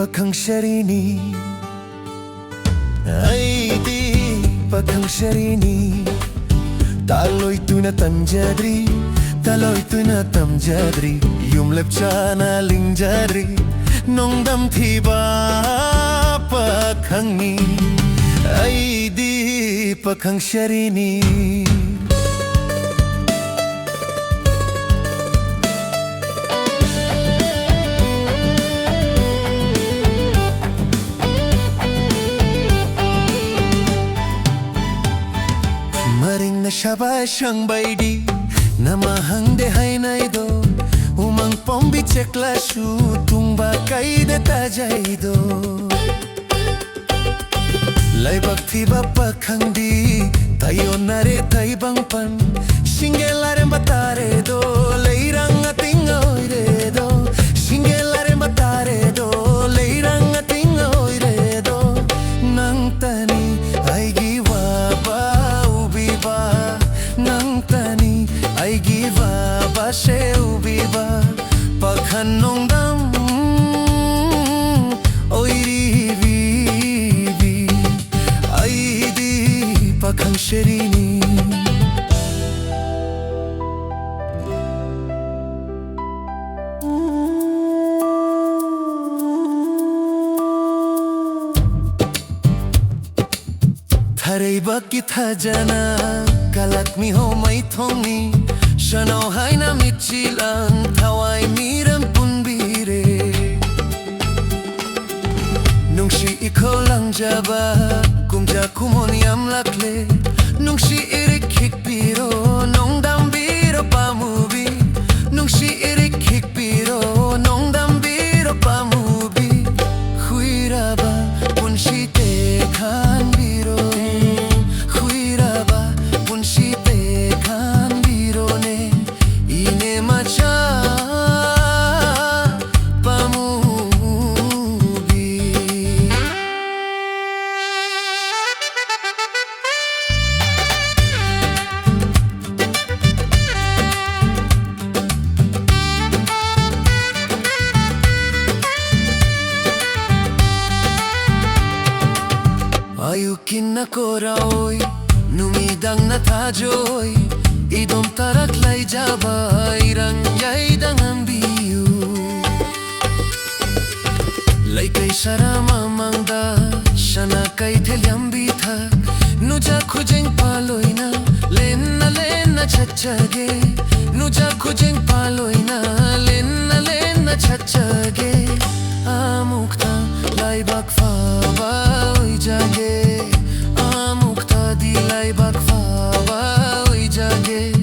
Pakhang Sharini, Eidi Pakhang Sharini. Taloy tu na tamjadri, taloy tu na tamjadri. Yumlep chana lingjadri, nong dam thiba pakhang ni. Eidi Pakhang Sharini. Maring na shabash ang baidi, namahang dehay na ito. Umang pombi chekla shu, tungba kaida tajay do. Laibak thiba pakhang di, tayo nare tay bang pan. Shingelare batare do, leirang ating oire do. Shingelare batare do, leirang ating oire do. Nang tani ay giwa ba ubi ba, nang tani ay giwa ba she ubi ba. Pakhan nong dam oiri vi Eidi Pakhang Sharini. Tharay bakit hajana kalat mi ho may thongi. Shanaw hay na Echil ang thaway miram punbire. Nung si ikaw lang jaba, kumja kumoniam lakle. Nung si irik hikpiro, nong dambiro pamubi. Nung si irik hikpiro, nong dambiro pamubi. Huiraba punsi tekhan biro, huiraba punsi tekhan biro ne. Ine macha ayukin na koraoy, numidang na tajoy. Idom tarak lay jaba, irang yay dangan biyu. Lay kay Sharma mangda, shana kay thelyam bithak. Nuja khujeng paloy na, len na chachage. Nuja khujeng paloy na, len na chachage. Amukta lay bakfa ba oy jage. Amukta di lay bakfa ba oy jage.